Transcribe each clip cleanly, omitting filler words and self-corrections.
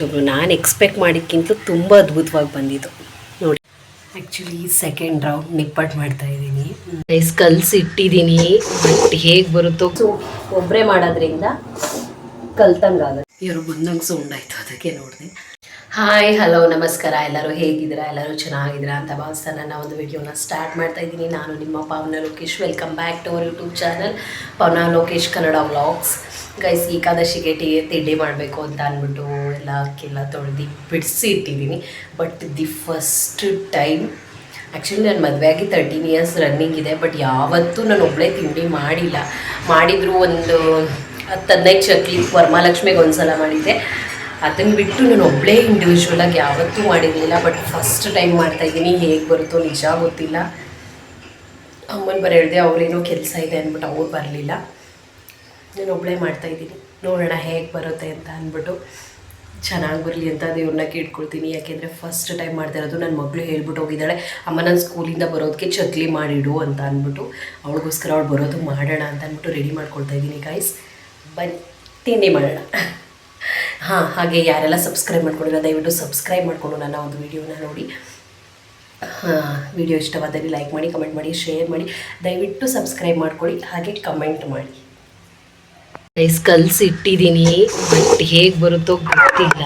ನಾನು ಎಕ್ಸ್ಪೆಕ್ಟ್ ಮಾಡಿದ್ದಕ್ಕಿಂತ ತುಂಬ ಅದ್ಭುತವಾಗಿ ಬಂದಿದ್ದು ನೋಡಿ. ಆ್ಯಕ್ಚುಲಿ ಸೆಕೆಂಡ್ ರೌಂಡ್ ನಿಪ್ಪಟ್ಟು ಮಾಡ್ತಾಯಿದ್ದೀನಿ. ರೈಸ್ ಕಲಸಿಟ್ಟಿದ್ದೀನಿ, ಬಟ್ ಹೇಗೆ ಬರುತ್ತೋ ಒಬ್ಬರೇ ಮಾಡೋದ್ರಿಂದ ಕಲ್ತಂಗಾಗುತ್ತೆ. ಇವರು ಬಂದಂಗೆ ಸೌಂಡ್ ಆಯಿತು, ಅದಕ್ಕೆ ನೋಡಿದೆ. ಹಾಯ್ ಹಲೋ ನಮಸ್ಕಾರ, ಎಲ್ಲರೂ ಹೇಗಿದ್ದೀರಾ? ಎಲ್ಲರೂ ಚೆನ್ನಾಗಿದ್ದೀರಾ ಅಂತ ಭಾವಿಸ್ತಾ ನನ್ನ ಒಂದು ವಿಡಿಯೋನ ಸ್ಟಾರ್ಟ್ ಮಾಡ್ತಾ ಇದ್ದೀನಿ. ನಾನು ನಿಮ್ಮ Pavana Lokesh. Welcome back to our YouTube channel Pavana Lokesh Kannada vlogs. Guys, ಏಕಾದಶಿಗೆ ತಿಂಡಿ ಮಾಡಬೇಕು ಅಂತ ಅಂದ್ಬಿಟ್ಟು ಎಲ್ಲ ತೊಳೆದು ಬಿಡಿಸಿ ಇಟ್ಟಿದ್ದೀನಿ. But the first time actually ನನ್ನ ಮದುವೆಯಾಗಿ 13 ಇಯರ್ಸ್ ರನ್ನಿಂಗ್ ಇದೆ, ಬಟ್ ಯಾವತ್ತೂ ನಾನು ಒಬ್ಬಳೇ ತಿಂಡಿ ಮಾಡಿದ್ರು ಒಂದು 10-15 ಚಕ್ಲಿ ವರಮಹಾಲಕ್ಷ್ಮಿಗೆ ಒಂದು ಸಲ ಮಾಡಿದ್ದೆ. ಅದನ್ನು ಬಿಟ್ಟು ನಾನು ಒಬ್ಬಳೇ ಇಂಡಿವಿಜುವಲಾಗಿ ಯಾವತ್ತೂ ಮಾಡಿರಲಿಲ್ಲ. ಬಟ್ ಫಸ್ಟ್ ಟೈಮ್ ಮಾಡ್ತಾಯಿದ್ದೀನಿ. ಹೇಗೆ ಬರುತ್ತೋ ನಿಜ ಗೊತ್ತಿಲ್ಲ. ಅಮ್ಮನ ಬರ ಹೇಳಿದೆ, ಅವರೇನೋ ಕೆಲಸ ಇದೆ ಅಂದ್ಬಿಟ್ಟು ಅವ್ರು ಬರಲಿಲ್ಲ. ನಾನು ಒಬ್ಬಳೇ ಮಾಡ್ತಾಯಿದ್ದೀನಿ, ನೋಡೋಣ ಹೇಗೆ ಬರುತ್ತೆ ಅಂತ ಅಂದ್ಬಿಟ್ಟು. ಚೆನ್ನಾಗಿ ಬರಲಿ ಅಂತ ದೇವ್ರನ್ನ ಕೇಳ್ಕೊಳ್ತೀನಿ. ಯಾಕೆಂದರೆ ಫಸ್ಟ್ ಟೈಮ್ ಮಾಡ್ತಾ ಇರೋದು. ನನ್ನ ಮಗಳು ಹೇಳ್ಬಿಟ್ಟು ಹೋಗಿದ್ದಾಳೆ, ಅಮ್ಮ ನಾನು ಸ್ಕೂಲಿಂದ ಬರೋದಕ್ಕೆ ಚಕ್ಲಿ ಮಾಡಿಡು ಅಂತ ಅಂದ್ಬಿಟ್ಟು. ಅವಳಿಗೋಸ್ಕರ ಅವಳು ಬರೋದು ಮಾಡೋಣ ಅಂತ ಅಂದ್ಬಿಟ್ಟು ರೆಡಿ ಮಾಡ್ಕೊಳ್ತಾ ಇದ್ದೀನಿ. ಗೈಸ್ ಬನ್ನಿ ತಿಂಡಿ ಮಾಡೋಣ. ಹಾಗೆ ಯಾರೆಲ್ಲ ಸಬ್ಸ್ಕ್ರೈಬ್ ಮಾಡ್ಕೊಂಡಿಲ್ಲ ದಯವಿಟ್ಟು ಸಬ್ಸ್ಕ್ರೈಬ್ ಮಾಡಿಕೊಂಡು ನನ್ನ ಒಂದು ವಿಡಿಯೋನ ನೋಡಿ. ವಿಡಿಯೋ ಇಷ್ಟವಾದಲ್ಲಿ ಲೈಕ್ ಮಾಡಿ, ಕಮೆಂಟ್ ಮಾಡಿ, ಶೇರ್ ಮಾಡಿ. ದಯವಿಟ್ಟು ಸಬ್ಸ್ಕ್ರೈಬ್ ಮಾಡ್ಕೊಳ್ಳಿ, ಹಾಗೆ ಕಮೆಂಟ್ ಮಾಡಿ. ರೈಸ್ ಕಲಸಿಟ್ಟಿದ್ದೀನಿ, ಬಟ್ ಹೇಗೆ ಬರುತ್ತೋ ಗೊತ್ತಿಲ್ಲ.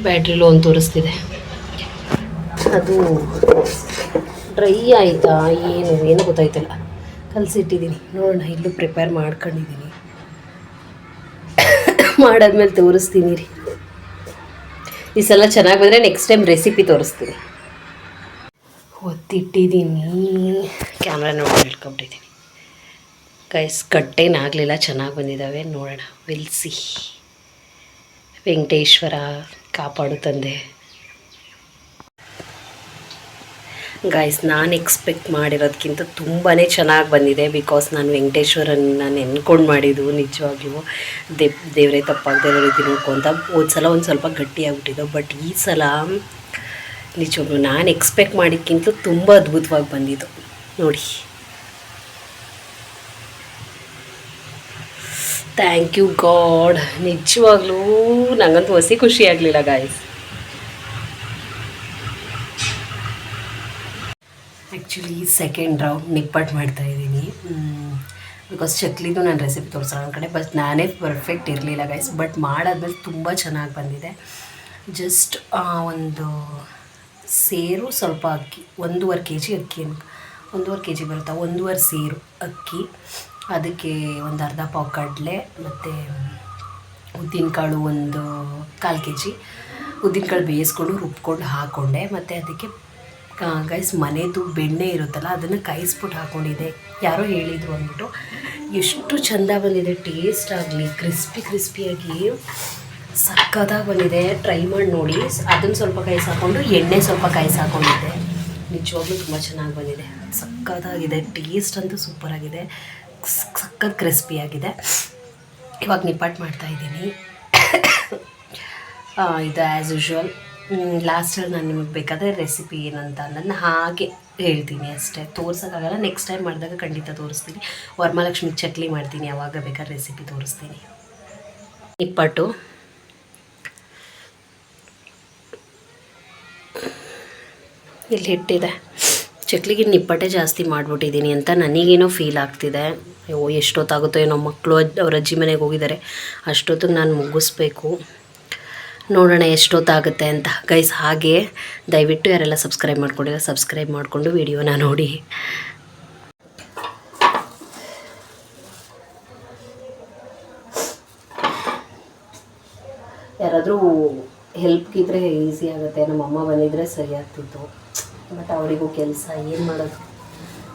ಬ್ಯಾಟ್ರಿ ಲೋ ಅಂತ ತೋರಿಸ್ತಿದೆ. ಅದು ಡ್ರೈ ಆಯಿತಾ ಏನು ಗೊತ್ತಾಯ್ತಲ್ಲ. ಕಲಸಿಟ್ಟಿದ್ದೀನಿ, ನೋಡೋಣ. ಇಲ್ಲೂ ಪ್ರಿಪೇರ್ ಮಾಡ್ಕೊಂಡಿದ್ದೀನಿ. ಮಾಡಾದ್ಮೇಲೆ ತೋರಿಸ್ತೀನಿ ರೀ. ಈ ಸಲ ಚೆನ್ನಾಗಿ ಬಂದರೆ ನೆಕ್ಸ್ಟ್ ಟೈಮ್ ರೆಸಿಪಿ ತೋರಿಸ್ತೀನಿ. ಒತ್ತಿಟ್ಟಿದ್ದೀನಿ, ಕ್ಯಾಮ್ರಾ ನೋಡಿ ಇಟ್ಕೊಂಬಿಟ್ಟಿದ್ದೀನಿ. ಗೈಸ್ ಕಟ್ಟೇನಾಗಲಿಲ್ಲ, ಚೆನ್ನಾಗಿ ಬಂದಿದ್ದಾವೆ. ನೋಡೋಣ, ವಿಲ್ಸಿ. ವೆಂಕಟೇಶ್ವರ ಕಾಪಾಡು ತಂದೆ. ಗೈಸ್, ನಾನು ಎಕ್ಸ್ಪೆಕ್ಟ್ ಮಾಡಿರೋದಕ್ಕಿಂತ ತುಂಬಾ ಚೆನ್ನಾಗಿ ಬಂದಿದೆ. ಬಿಕಾಸ್ ನಾನು ವೆಂಕಟೇಶ್ವರನ್ನ ನೆನ್ಕೊಂಡು ಮಾಡಿದ್ದು. ನಿಜವಾಗ್ಲೂ ದೇವರೇ ತಪ್ಪಾಗದೆ ರೀತಿ ನೋಡ್ಕೊತ ಸಲ ಒಂದು ಸ್ವಲ್ಪ ಗಟ್ಟಿಯಾಗ್ಬಿಟ್ಟಿದ್ದು. ಬಟ್ ಈ ಸಲ ನಿಜವಾಗ್ಲೂ ನಾನು ಎಕ್ಸ್ಪೆಕ್ಟ್ ಮಾಡಿದ್ದಕ್ಕಿಂತ ತುಂಬ ಅದ್ಭುತವಾಗಿ ಬಂದಿದ್ದು ನೋಡಿ. Thank you god. ನಿಜವಾಗ್ಲೂ ನನಗಂತೂ ಹೊಸಿ ಖುಷಿ ಆಗಲಿಲ್ಲ ಗಾಯ್ಸ್. ಆ್ಯಕ್ಚುಲಿ ಸೆಕೆಂಡ್ ರೌಂಡ್ ನಿಪ್ಪಟ್ಟು ಮಾಡ್ತಾಯಿದ್ದೀನಿ. ಬಿಕಾಸ್ ಚಕ್ಲಿದು ನಾನು ರೆಸಿಪಿ ತೋರಿಸೋಣ ನನ್ನ ಕಡೆ, ಬಟ್ ನಾನೇ ಪರ್ಫೆಕ್ಟ್ ಇರಲಿಲ್ಲ ಗೈಸ್. ಬಟ್ ಮಾಡಾದ್ಮೇಲೆ ತುಂಬ ಚೆನ್ನಾಗಿ ಬಂದಿದೆ. ಜಸ್ಟ್ ಒಂದು ಸೇರು, ಸ್ವಲ್ಪ ಅಕ್ಕಿ, 1.5 kg ಅಕ್ಕಿ, 1.5 kg ಬರುತ್ತಾ, 1.5 ಸೇರು ಅಕ್ಕಿ, ಅದಕ್ಕೆ ಒಂದು ಅರ್ಧ ಪಾವು ಕಡಲೆ, ಮತ್ತು ಉದ್ದಿನಕಾಳು ಒಂದು 1/4 kg ಉದ್ದಿನಕಾಳು ಬೇಯಿಸ್ಕೊಂಡು ರುಬ್ಕೊಂಡು ಹಾಕ್ಕೊಂಡೆ. ಮತ್ತು ಅದಕ್ಕೆ ಗೈಸ್ ಮನೆದು ಬೆಣ್ಣೆ ಇರುತ್ತಲ್ಲ, ಅದನ್ನು ಕಾಯಿಸ್ಬಿಟ್ಟು ಹಾಕ್ಕೊಂಡಿದ್ದೆ. ಯಾರೋ ಹೇಳಿದರು ಅಂದ್ಬಿಟ್ಟು. ಎಷ್ಟು ಚೆಂದ ಬಂದಿದೆ. ಟೇಸ್ಟ್ ಆಗಲಿ, ಕ್ರಿಸ್ಪಿಯಾಗಿ ಸಕ್ಕತ್ತಾಗಿ ಬಂದಿದೆ. ಟ್ರೈ ಮಾಡಿ ನೋಡಿ. ಅದನ್ನು ಸ್ವಲ್ಪ ಕಾಯಿಸಿ ಹಾಕ್ಕೊಂಡು ಎಣ್ಣೆ ಸ್ವಲ್ಪ ಕಾಯಿಸಿ ಹಾಕ್ಕೊಂಡಿದ್ದೆ. ನಿಜವಾಗ್ಲೂ ತುಂಬ ಚೆನ್ನಾಗಿ ಬಂದಿದೆ. ಸಕ್ಕತ್ತಾಗಿದೆ. ಟೇಸ್ಟ್ ಅಂತೂ ಸೂಪರಾಗಿದೆ. ಸಕ್ಕತ್ ಕ್ರಿಸ್ಪಿಯಾಗಿದೆ. ಇವಾಗ ನಿಪ್ಪಟ್ಟು ಮಾಡ್ತಾಯಿದ್ದೀನಿ. ಇದು ಆ್ಯಸ್ ಯೂಶ್ವಲ್ ಲಾಸ್ಟಲ್ಲಿ ನಾನು ನಿಮಗೆ ಬೇಕಾದರೆ ರೆಸಿಪಿ ಏನಂತ ಅನ್ನೋದನ್ನ ಹಾಗೆ ಹೇಳ್ತೀನಿ ಅಷ್ಟೇ. ತೋರ್ಸೋಕ್ಕಾಗಲ್ಲ. ನೆಕ್ಸ್ಟ್ ಟೈಮ್ ಮಾಡಿದಾಗ ಖಂಡಿತ ತೋರಿಸ್ತೀನಿ. ವರಮಹಾಲಕ್ಷ್ಮಿ ಚಕ್ಲಿ ಮಾಡ್ತೀನಿ, ಯಾವಾಗ ಬೇಕಾದ್ರೆ ರೆಸಿಪಿ ತೋರಿಸ್ತೀನಿ. ನಿಪ್ಪಟ್ಟು ಇಲ್ಲಿ ಹಿಟ್ಟಿದೆ. ಚಕ್ಲಿಗೆ ನಿಪ್ಪಟ್ಟೆ ಜಾಸ್ತಿ ಮಾಡಿಬಿಟ್ಟಿದ್ದೀನಿ ಅಂತ ನನಗೇನೋ ಫೀಲ್ ಆಗ್ತಿದೆ. ಅಯ್ಯೋ ಎಷ್ಟೊತ್ತಾಗುತ್ತೋ ಏನೋ, ಮಕ್ಕಳು ಅವ್ರ ಅಜ್ಜಿ ಮನೆಗೆ ಹೋಗಿದ್ದಾರೆ. ಅಷ್ಟೊತ್ತಿಗೆ ನಾನು ಮುಗಿಸ್ಬೇಕು. ನೋಡೋಣ ಎಷ್ಟೊತ್ತಾಗುತ್ತೆ ಅಂತ ಗೈಸ್. ಹಾಗೆ ದಯವಿಟ್ಟು ಯಾರೆಲ್ಲ ಸಬ್ಸ್ಕ್ರೈಬ್ ಮಾಡ್ಕೊಂಡಿಲ್ಲ ಸಬ್ಸ್ಕ್ರೈಬ್ ಮಾಡಿಕೊಂಡು ವಿಡಿಯೋನ ನೋಡಿ. ಯಾರಾದರೂ ಹೆಲ್ಪ್ಗಿದ್ರೆ ಈಸಿ ಆಗುತ್ತೆ. ನಮ್ಮ ಅಮ್ಮ ಬಂದಿದ್ದರೆ ಸರಿ ಆಗ್ತಿತ್ತು. ಬಟ್ ಅವರಿಗೂ ಕೆಲಸ, ಏನು ಮಾಡೋದು,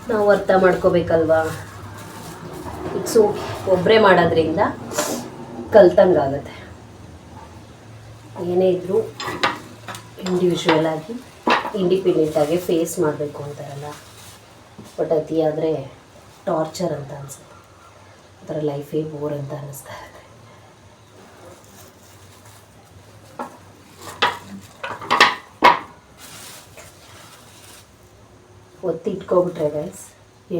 ನಾವು ಅರ್ಥ ಮಾಡ್ಕೋಬೇಕಲ್ವಾ. ಇಟ್ಸ್ ಒಬ್ಬರೇ ಮಾಡೋದ್ರಿಂದ ಕಲ್ತಂಗಾಗುತ್ತೆ. ಏನೇ ಇದ್ದರೂ ಇಂಡಿವಿಜುವಲಾಗಿ ಇಂಡಿಪೆಂಡೆಂಟಾಗಿ ಫೇಸ್ ಮಾಡಬೇಕು ಅಂತಾರಲ್ಲ. ಬಟ್ ಅತಿಯಾದರೆ ಟಾರ್ಚರ್ ಅಂತ ಅನಿಸುತ್ತೆ. ಒಂಥರ ಲೈಫೇ ಬೋರ್ ಅಂತ ಅನ್ನಿಸ್ತಾ ಇರುತ್ತೆ. ಒತ್ತಿ ಇಟ್ಕೊಬಿಟ್ರೆ ಗೈಸ್,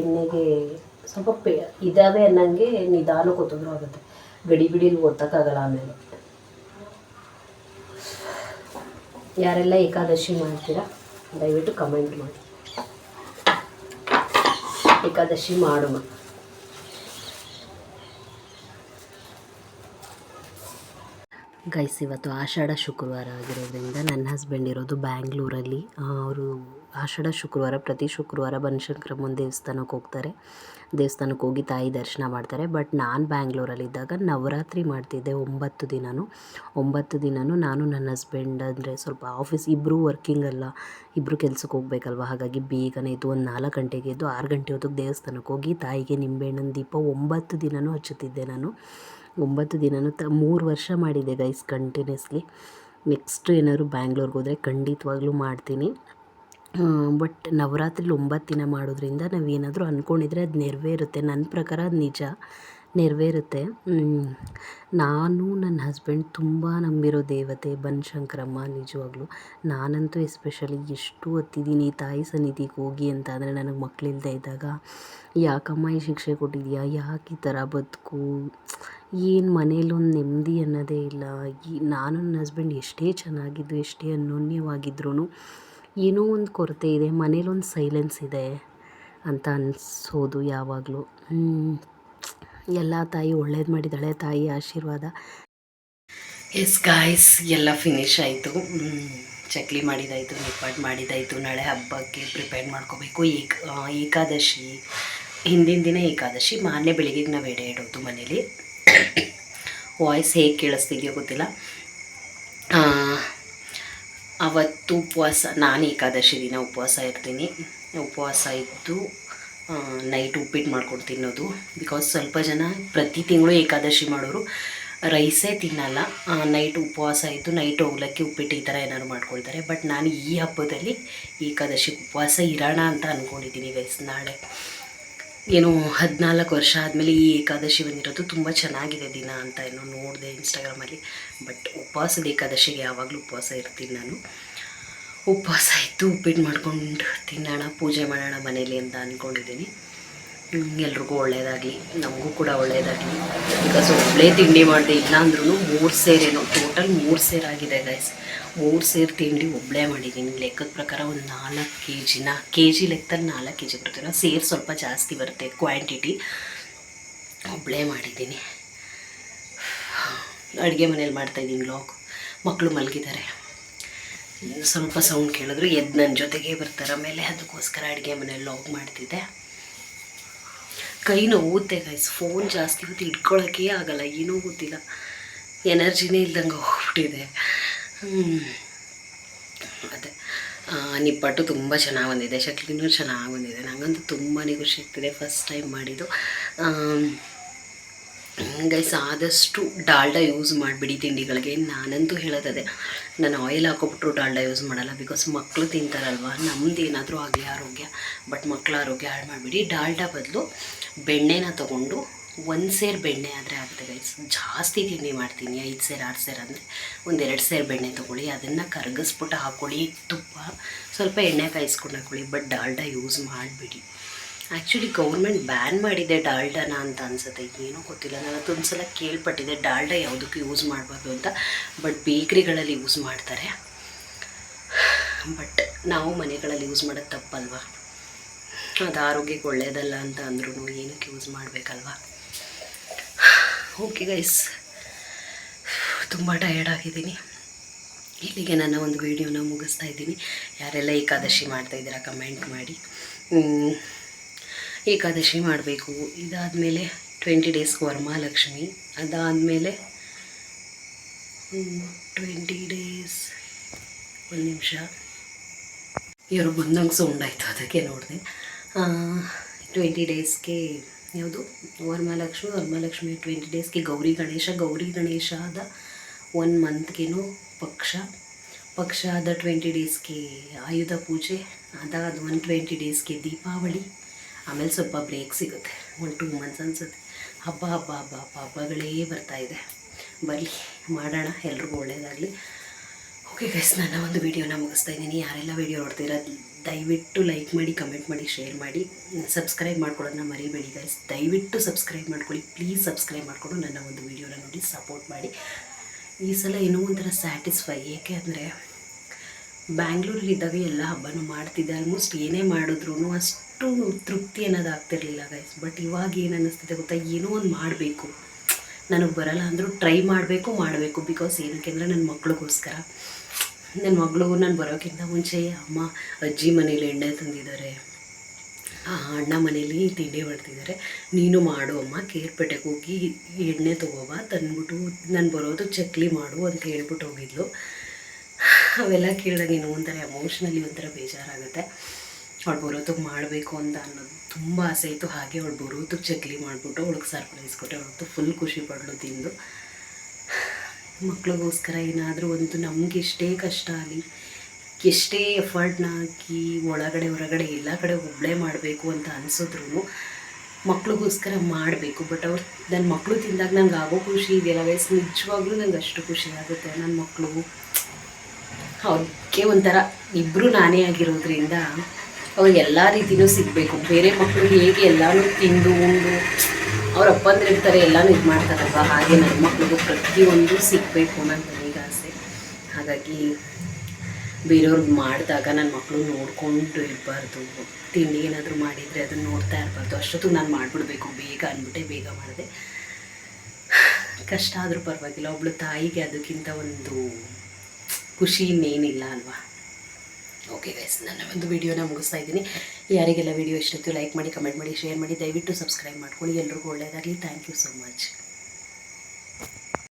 ಎಣ್ಣೆಗೆ ಸ್ವಲ್ಪ ಇದ್ದಾವೆ ಅನ್ನಂಗೆ ನಿಧಾನಕ್ಕೆ ಒತ್ತಿದ್ರು ಆಗುತ್ತೆ. ಗಡಿ ಬಿಡಿಲಿ ಒತ್ತಕ್ಕಾಗಲ್ಲ. ಆಮೇಲೆ ಯಾರೆಲ್ಲ ಏಕಾದಶಿ ಮಾಡ್ತೀರಾ ದಯವಿಟ್ಟು ಕಮೆಂಟ್ ಮಾಡಿ. ಏಕಾದಶಿ ಮಾಡೋಣ. ಗೈಸ್, ಇವತ್ತು ಆಷಾಢ ಶುಕ್ರವಾರ ಆಗಿರೋದ್ರಿಂದ ನನ್ನ ಹಸ್ಬೆಂಡ್ ಇರೋದು ಬ್ಯಾಂಗ್ಳೂರಲ್ಲಿ. ಅವರು ಆಷಾಢ ಶುಕ್ರವಾರ ಪ್ರತಿ ಶುಕ್ರವಾರ ಬನಶಂಕರಮ್ಮನ ದೇವಸ್ಥಾನಕ್ಕೆ ಹೋಗ್ತಾರೆ. ದೇವಸ್ಥಾನಕ್ಕೆ ಹೋಗಿ ತಾಯಿ ದರ್ಶನ ಮಾಡ್ತಾರೆ. ಬಟ್ ನಾನು ಬ್ಯಾಂಗ್ಳೂರಲ್ಲಿದ್ದಾಗ ನವರಾತ್ರಿ ಮಾಡ್ತಿದ್ದೆ 9 ದಿನವೂ ನಾನು ನನ್ನ ಹಸ್ಬೆಂಡ್ ಅಂದರೆ ಸ್ವಲ್ಪ ಆಫೀಸ್ ಇಬ್ಬರು ವರ್ಕಿಂಗ್ ಅಲ್ಲ, ಇಬ್ಬರು ಕೆಲ್ಸಕ್ಕೆ ಹೋಗ್ಬೇಕಲ್ವ. ಹಾಗಾಗಿ ಬೇಗನೆ ಎದ್ದು ಒಂದು 4 ಗಂಟೆಗೆ ಎದ್ದು 6 ಗಂಟೆ ಹೊತ್ತಿಗೆ ದೇವಸ್ಥಾನಕ್ಕೆ ಹೋಗಿ ತಾಯಿಗೆ ನಿಂಬೆಹಣ್ಣಿನ ದೀಪ 9 ದಿನವೂ ಹಚ್ಚುತ್ತಿದ್ದೆ ನಾನು. 9 ದಿನವೂ 3 ವರ್ಷ ಮಾಡಿದ್ದೆ ಗೈಸ್ ಕಂಟಿನ್ಯೂಸ್ಲಿ. ನೆಕ್ಸ್ಟ್ ಏನಾದ್ರು ಬ್ಯಾಂಗ್ಳೂರ್ಗೆ ಹೋದರೆ ಖಂಡಿತವಾಗ್ಲೂ ಮಾಡ್ತೀನಿ. ಬಟ್ ನವರಾತ್ರಿಲಿ 9 ದಿನ ಮಾಡೋದ್ರಿಂದ ನಾವೇನಾದರೂ ಅಂದ್ಕೊಂಡಿದ್ರೆ ಅದು ನೆರವೇರುತ್ತೆ. ನನ್ನ ಪ್ರಕಾರ ಅದು ನಿಜ ನೆರವೇರುತ್ತೆ. ನಾನು ನನ್ನ ಹಸ್ಬೆಂಡ್ ತುಂಬ ನಂಬಿರೋ ದೇವತೆ ಬನಶಂಕರಮ್ಮ. ನಿಜವಾಗ್ಲೂ ನಾನಂತೂ ಎಸ್ಪೆಷಲಿ ಎಷ್ಟು ಹೊತ್ತಿದ್ದೀನಿ ತಾಯಿ ಸನ್ನಿಧಿಗೆ ಹೋಗಿ ಅಂತ ಅಂದರೆ, ನನಗೆ ಮಕ್ಕಳಿಲ್ಲದೆ ಇದ್ದಾಗ ಯಾಕಮ್ಮ ಈ ಶಿಕ್ಷೆ ಕೊಟ್ಟಿದೆಯಾ, ಯಾಕೆ ಈ ಥರ ಬದುಕು, ಏನು ಮನೇಲೊಂದು ನೆಮ್ಮದಿ ಅನ್ನೋದೇ ಇಲ್ಲ. ನಾನು ನನ್ನ ಹಸ್ಬೆಂಡ್ ಎಷ್ಟೇ ಚೆನ್ನಾಗಿದ್ದು ಎಷ್ಟೇ ಅನ್ಯೋನ್ಯವಾಗಿದ್ರೂ ಏನೋ ಒಂದು ಕೊರತೆ ಇದೆ, ಮನೇಲೊಂದು ಸೈಲೆನ್ಸ್ ಇದೆ ಅಂತ ಅನಿಸೋದು ಯಾವಾಗಲೂ. ಎಲ್ಲ ತಾಯಿ ಒಳ್ಳೇದು ಮಾಡಿದ್ದಾಳೆ, ತಾಯಿ ಆಶೀರ್ವಾದ. ಎಸ್ ಗಾಯ್ಸ್, ಎಲ್ಲ ಫಿನಿಶ್ ಆಯಿತು. ಚಕ್ಲಿ ಮಾಡಿದ್ದಾಯಿತು, ನಿಪ್ಪಟ್ಟು ಮಾಡಿದ್ದಾಯಿತು. ನಾಳೆ ಹಬ್ಬಕ್ಕೆ ಪ್ರಿಪೇರ್ ಮಾಡ್ಕೋಬೇಕು. ಏಕಾದಶಿ ಹಿಂದಿನ ದಿನ ಏಕಾದಶಿ, ಮಾರನೇ ಬೆಳಿಗ್ಗೆ ನಾವು ಎಡೆ ಇಡೋದು ಮನೇಲಿ. ವಾಯ್ಸ್ ಹೇಗೆ ಕೇಳಿಸ್ತಿದೆಯೋ ಗೊತ್ತಿಲ್ಲ. ಅವತ್ತು ಉಪವಾಸ, ನಾನು ಏಕಾದಶಿ ದಿನ ಉಪವಾಸ ಇರ್ತೀನಿ. ಉಪವಾಸ ಇದ್ದು ನೈಟ್ ಉಪ್ಪಿಟ್ಟು ಮಾಡ್ಕೊಂಡು ತಿನ್ನೋದು. ಬಿಕಾಸ್ ಸ್ವಲ್ಪ ಜನ ಪ್ರತಿ ತಿಂಗಳು ಏಕಾದಶಿ ಮಾಡೋರು ರೈಸೇ ತಿನ್ನಲ್ಲ. ನೈಟ್ ಉಪವಾಸ ಇದ್ದು ನೈಟ್ ಅವಲಕ್ಕಿ ಉಪ್ಪಿಟ್ಟು ಈ ಥರ ಏನಾದ್ರು ಮಾಡ್ಕೊಳ್ತಾರೆ. ಬಟ್ ನಾನು ಈ ಹಬ್ಬದಲ್ಲಿ ಏಕಾದಶಿ ಉಪವಾಸ ಇರೋಣ ಅಂತ ಅಂದ್ಕೊಂಡಿದ್ದೀನಿ ಗೈಸ್. ನಾಳೆ ಏನೋ 14 ವರ್ಷ ಆದಮೇಲೆ ಈ ಏಕಾದಶಿ ಬಂದಿರೋದು ತುಂಬ ಚೆನ್ನಾಗಿದೆ ದಿನ ಅಂತ ಏನೋ ನೋಡಿದೆ ಇನ್ಸ್ಟಾಗ್ರಾಮಲ್ಲಿ. ಬಟ್ ಉಪವಾಸದ ಏಕಾದಶಿಗೆ ಯಾವಾಗಲೂ ಉಪವಾಸ ಇರ್ತೀನಿ ನಾನು. ಉಪವಾಸ ಇದ್ದು ಉಪ್ಪಿಟ್ಟು ಮಾಡ್ಕೊಂಡು ತಿನ್ನೋಣ, ಪೂಜೆ ಮಾಡೋಣ ಮನೇಲಿ ಅಂತ ಅಂದ್ಕೊಂಡಿದ್ದೀನಿ. ಎಲ್ರಿಗೂ ಒಳ್ಳೆಯದಾಗಲಿ, ನಮಗೂ ಕೂಡ ಒಳ್ಳೆಯದಾಗಲಿ. ಬಿಕಾಸ್ ಒಬ್ಬಳೇ ತಿಂಡಿ ಮಾಡಿದೆ, ಇಲ್ಲ ಅಂದ್ರೂ 3 ಸೇರೇನೋ, ಟೋಟಲ್ 3 ಸೇರಾಗಿದೆ ಗೈಸ್. 3 ಸೇರು ತಿಂಡಿ ಒಬ್ಬಳೇ ಮಾಡಿದ್ದೀನಿ. ಲೆಕ್ಕದ ಪ್ರಕಾರ ಒಂದು 4 ಕೆ ಜಿ ಲೆಕ್ಕದಲ್ಲಿ 4 ಕೆ ಜಿ ಬರುತ್ತೆ. ಸೇರು ಸ್ವಲ್ಪ ಜಾಸ್ತಿ ಬರುತ್ತೆ ಕ್ವಾಂಟಿಟಿ. ಒಬ್ಬಳೇ ಮಾಡಿದ್ದೀನಿ. ಅಡುಗೆ ಮನೇಲಿ ಮಾಡ್ತಾಯಿದ್ದೀನಿ ವ್ಲಾಗ್. ಮಕ್ಕಳು ಮಲಗಿದ್ದಾರೆ, ಸ್ವಲ್ಪ ಸೌಂಡ್ ಕೇಳಿದ್ರು ಎದ್ದು ನನ್ನ ಜೊತೆಗೆ ಬರ್ತಾರೆ ಆಮೇಲೆ. ಅದಕ್ಕೋಸ್ಕರ ಅಡುಗೆ ಮನೇಲಿ ವ್ಲಾಗ್ ಮಾಡ್ತಿದ್ದೆ. ಕೈ ನೋವುತ್ತೆ ಗೈಸ್, ಫೋನ್ ಜಾಸ್ತಿ ಹೊತ್ತು ಇಟ್ಕೊಳ್ಳೋಕ್ಕೆ ಆಗಲ್ಲ, ಏನೂ ಗೊತ್ತಿಲ್ಲ, ಎನರ್ಜಿನೇ ಇಲ್ದಂಗೆ ಹೋಗ್ಬಿಟ್ಟಿದೆ. ಅದೇ ನಿಪ್ಪಟ್ಟು ತುಂಬ ಚೆನ್ನಾಗಿ ಬಂದಿದೆ, ಚಕ್ಲಿನೂ ಚೆನ್ನಾಗಿ ಬಂದಿದೆ. ನನಗಂತೂ ತುಂಬಾ ಖುಷಿ ಆಗ್ತಿದೆ, ಫಸ್ಟ್ ಟೈಮ್ ಮಾಡಿದ್ದು. ಗೈಸ್, ಆದಷ್ಟು ಡಾಲ್ಡಾ ಯೂಸ್ ಮಾಡಿಬಿಡಿ ತಿಂಡಿಗಳಿಗೆ. ನಾನಂತೂ ಹೇಳೋದದೆ, ನಾನು ಆಯಿಲ್ ಹಾಕೊಬಿಟ್ರು ಡಾಲ್ಡಾ ಯೂಸ್ ಮಾಡಲ್ಲ. ಬಿಕಾಸ್ ಮಕ್ಕಳು ತಿಂತಾರಲ್ವ, ನಮ್ದು ಏನಾದರೂ ಆಗಲಿ ಆರೋಗ್ಯ, ಬಟ್ ಮಕ್ಕಳ ಆರೋಗ್ಯ ಹಾಳು ಮಾಡಿಬಿಡಿ. ಡಾಲ್ಡಾ ಬದಲು ಬೆಣ್ಣೆನ ತೊಗೊಂಡು 1 ಸೇರು ಬೆಣ್ಣೆ ಆದರೆ ಆಗುತ್ತೆ ಗೈಸ್. ಜಾಸ್ತಿ ತಿಂಡಿ ಮಾಡ್ತೀನಿ, 5 ಸೇರು 6 ಸೇರು ಅಂದರೆ ಒಂದು 2 ಸೇರು ಬೆಣ್ಣೆ ತೊಗೊಳ್ಳಿ, ಅದನ್ನು ಕರಗಿಸ್ಬಿಟ್ಟು ಹಾಕ್ಕೊಳ್ಳಿ. ತುಪ್ಪ ಸ್ವಲ್ಪ ಎಣ್ಣೆ ಕಾಯಿಸ್ಕೊಂಡು ಹಾಕ್ಕೊಳ್ಳಿ, ಬಟ್ ಡಾಲ್ಡಾ ಯೂಸ್ ಮಾಡಿಬಿಡಿ. ಆ್ಯಕ್ಚುಲಿ ಗೌರ್ಮೆಂಟ್ ಬ್ಯಾನ್ ಮಾಡಿದೆ ಡಾಲ್ಡಾನ ಅಂತ ಅನಿಸುತ್ತೆ, ಏನೂ ಗೊತ್ತಿಲ್ಲ. ನಾನು ಅದೊಂದು ಸಲ ಕೇಳ್ಪಟ್ಟಿದ್ದೆ ಡಾಲ್ಡಾ ಯಾವುದಕ್ಕೂ ಯೂಸ್ ಮಾಡಬಾರ್ದು ಅಂತ. ಬಟ್ ಬೇಕ್ರಿಗಳಲ್ಲಿ ಯೂಸ್ ಮಾಡ್ತಾರೆ. ಬಟ್ ನಾವು ಮನೆಗಳಲ್ಲಿ ಯೂಸ್ ಮಾಡೋದು ತಪ್ಪಲ್ವ, ಅದು ಆರೋಗ್ಯಕ್ಕೆ ಒಳ್ಳೆಯದಲ್ಲ ಅಂತ ಅಂದ್ರೂ ಏನಕ್ಕೆ ಯೂಸ್ ಮಾಡಬೇಕಲ್ವ. ಓಕೆ ಗೈಸ್, ತುಂಬ ಟಯರ್ಡ್ ಆಗಿದ್ದೀನಿ. ಇಲ್ಲಿಗೆ ನನ್ನ ಒಂದು ವೀಡಿಯೋನ ಮುಗಿಸ್ತಾ ಇದ್ದೀನಿ. ಯಾರೆಲ್ಲ ಏಕಾದಶಿ ಮಾಡ್ತಾಯಿದ್ದೀರಾ ಕಮೆಂಟ್ ಮಾಡಿ. ಏಕಾದಶಿ ಮಾಡಬೇಕು. ಇದಾದಮೇಲೆ 20 ಡೇಸ್ಗೆ ವರಮಹಾಲಕ್ಷ್ಮಿ, ಅದಾದಮೇಲೆ 20 ಡೇಸ್, ಒಂದು ನಿಮಿಷ ಇವರು ಬಂದಂಗೆ ಸೌಂಡ್ ಆಯಿತು, ಅದಕ್ಕೆ ನೋಡಿದೆ. 20 ಡೇಸ್ಗೆ ಯಾವುದು ವರಮಹಾಲಕ್ಷ್ಮಿ 20 ಡೇಸ್ಗೆ ಗೌರಿ ಗಣೇಶ ಆದ 1 ಮಂತ್ಗೇನೋ ಪಕ್ಷ ಆದ 20 ಡೇಸ್ಗೆ ಆಯುಧ ಪೂಜೆ, ಅದಾದ 20 ಡೇಸ್ಗೆ ದೀಪಾವಳಿ. ಆಮೇಲೆ ಸ್ವಲ್ಪ ಬ್ರೇಕ್ ಸಿಗುತ್ತೆ, 1-2 ಮಂತ್ಸ್ ಅನಿಸುತ್ತೆ. ಹಬ್ಬಗಳೇ ಬರ್ತಾಯಿದೆ. ಬರಲಿ, ಮಾಡೋಣ, ಎಲ್ರಿಗೂ ಒಳ್ಳೆಯದಾಗಲಿ. ಓಕೆ ಗೈಸ್, ನನ್ನ ಒಂದು ವೀಡಿಯೋನ ಮುಗಿಸ್ತಾ ಇದ್ದೀನಿ. ಯಾರೆಲ್ಲ ವೀಡಿಯೋ ನೋಡ್ತೀರಾ ದಯವಿಟ್ಟು ಲೈಕ್ ಮಾಡಿ, ಕಮೆಂಟ್ ಮಾಡಿ, ಶೇರ್ ಮಾಡಿ, ಸಬ್ಸ್ಕ್ರೈಬ್ ಮಾಡ್ಕೊಳ್ಳೋದನ್ನ ಮರಿಬೇಡಿ ಗೈಸ್. ದಯವಿಟ್ಟು ಸಬ್ಸ್ಕ್ರೈಬ್ ಮಾಡ್ಕೊಳ್ಳಿ, ಪ್ಲೀಸ್ ಸಬ್ಸ್ಕ್ರೈಬ್ ಮಾಡಿಕೊಂಡು ನನ್ನ ಒಂದು ವೀಡಿಯೋನ ನೋಡಿ ಸಪೋರ್ಟ್ ಮಾಡಿ. ಈ ಸಲ ಇನ್ನೂ ಒಂಥರ ಸ್ಯಾಟಿಸ್ಫೈ, ಏಕೆ ಅಂದರೆ ಬ್ಯಾಂಗ್ಳೂರಲ್ಲಿದ್ದಾಗ ಎಲ್ಲ ಹಬ್ಬನೂ ಮಾಡ್ತಿದ್ದೆ. ಆಲ್ಮೋಸ್ಟ್ ಏನೇ ಮಾಡಿದ್ರು ಅಷ್ಟು ತೃಪ್ತಿ ಅನ್ನೋದು ಆಗ್ತಿರ್ಲಿಲ್ಲ ಗೈಸ್. ಬಟ್ ಇವಾಗ ಏನು ಅನ್ನಿಸ್ತಿದೆ ಗೊತ್ತಾ, ಏನೋ ಒಂದು ಮಾಡಬೇಕು, ನನಗೆ ಬರಲ್ಲ ಅಂದರೂ ಟ್ರೈ ಮಾಡಬೇಕು. ಬಿಕಾಸ್ ಏನಕ್ಕೆ ಅಂದರೆ ನನ್ನ ಮಕ್ಳಿಗೋಸ್ಕರ. ನನ್ನ ಮಗಳು ನಾನು ಬರೋಕ್ಕಿಂತ ಮುಂಚೆ ಅಮ್ಮ ಅಜ್ಜಿ ಮನೇಲಿ ಎಣ್ಣೆ ತಂದಿದ್ದಾರೆ, ಅಣ್ಣ ಮನೇಲಿ ತಿಂಡಿ ಮಾಡ್ತಿದ್ದಾರೆ, ನೀನು ಮಾಡು ಅಮ್ಮ, ಕೇರ್ಪೇಟೆಗೆ ಹೋಗಿ ಎಣ್ಣೆ ತೊಗೋಬ, ತಂದ್ಬಿಟ್ಟು ನಾನು ಬರೋದು ಚಕ್ಲಿ ಮಾಡು ಅಂತ ಹೇಳ್ಬಿಟ್ಟು ಹೋಗಿದ್ಲು. ಅವೆಲ್ಲ ಕೇಳಿದಾಗ ಏನೋ ಒಂಥರ ಎಮೋಷ್ನಲಿ ಒಂಥರ ಬೇಜಾರಾಗುತ್ತೆ. ಅವಳು ಬರೋದಕ್ಕೆ ಮಾಡಬೇಕು ಅಂತ ಅನ್ನೋದು ತುಂಬ ಆಸೆ ಇತ್ತು. ಹಾಗೆ ಅವಳು ಬರೋದಕ್ಕೆ ಚಕ್ಲಿ ಮಾಡಿಬಿಟ್ಟು ಅವಳಿಗೆ ಸರ್ಪ್ರೈಸ್ ಕೊಟ್ಟೆ. ಅವಳು ಫುಲ್ ಖುಷಿ ಪಡಲು ತಿಂದು. ಮಕ್ಳಿಗೋಸ್ಕರ ಏನಾದರೂ ಒಂದು ನಮಗೆ ಎಷ್ಟೇ ಕಷ್ಟ ಆಗಲಿ, ಎಷ್ಟೇ ಎಫರ್ಟ್ನ ಹಾಕಿ ಒಳಗಡೆ ಹೊರಗಡೆ ಎಲ್ಲ ಕಡೆ ಒಬ್ಬಳೇ ಮಾಡಬೇಕು ಅಂತ ಅನಿಸಿದ್ರು ಮಕ್ಳಿಗೋಸ್ಕರ ಮಾಡಬೇಕು. ಬಟ್ ಅವ್ರು ನನ್ನ ಮಕ್ಕಳು ತಿಂದಾಗ ನಂಗೆ ಆಗೋ ಖುಷಿ ಇದೆಯಲ್ಲ ವಯಸ್ಸು, ನಿಜವಾಗ್ಲೂ ನಂಗೆ ಅಷ್ಟು ಖುಷಿ ಆಗುತ್ತೆ. ನನ್ನ ಮಕ್ಕಳು ಅವ್ರಿಗೆ ಒಂಥರ ಇಬ್ಬರು ನಾನೇ ಆಗಿರೋದ್ರಿಂದ ಅವ್ರಿಗೆ ಎಲ್ಲ ರೀತಿಯೂ ಸಿಗಬೇಕು. ಬೇರೆ ಮಕ್ಕಳು ಹೇಗೆ ಎಲ್ಲನೂ ತಿಂದು ಉಂಡು ಅವ್ರ ಅಪ್ಪಂದ್ರೆ ಇರ್ತಾರೆ, ಎಲ್ಲನೂ ಇದು ಮಾಡ್ತಾರಲ್ವ, ಹಾಗೆ ನನ್ನ ಮಕ್ಳಿಗೂ ಪ್ರತಿಯೊಂದು ಸಿಗಬೇಕು ಅನ್ನೋದು ನನಗೆ ಆಸೆ. ಹಾಗಾಗಿ ಬೇರೆಯವ್ರಿಗೆ ಮಾಡಿದಾಗ ನನ್ನ ಮಕ್ಕಳು ನೋಡಿಕೊಂಡು ಇರಬಾರ್ದು. ತಿಂಡಿ ಏನಾದರೂ ಮಾಡಿದರೆ ಅದನ್ನು ನೋಡ್ತಾ ಇರಬಾರ್ದು. ಅಷ್ಟೊತ್ತು ನಾನು ಮಾಡಿಬಿಡ್ಬೇಕು ಬೇಗ ಅಂದ್ಬಿಟ್ಟೆ ಬೇಗ ಮಾಡಿದೆ. ಕಷ್ಟ ಆದರೂ ಪರವಾಗಿಲ್ಲ, ಒಬ್ಬಳು ತಾಯಿಗೆ ಅದಕ್ಕಿಂತ ಒಂದು ಖುಷಿ ಇನ್ನೇನಿಲ್ಲ ಅಲ್ವಾ. ಓಕೆ ಗೈಸ್, ನನ್ನ ಒಂದು ವಿಡಿಯೋನ ಮುಗಿಸ್ತಾ ಇದ್ದೀನಿ. ಯಾರಿಗೆಲ್ಲ ವಿಡಿಯೋ ಇಷ್ಟಿತ್ತು ಲೈಕ್ ಮಾಡಿ, ಕಮೆಂಟ್ ಮಾಡಿ, ಶೇರ್ ಮಾಡಿ, ದಯವಿಟ್ಟು ಸಬ್ಸ್ಕ್ರೈಬ್ ಮಾಡ್ಕೊಳ್ಳಿ. ಎಲ್ರಿಗೂ ಒಳ್ಳೆಯದಾಗಲಿ. Thank you so much.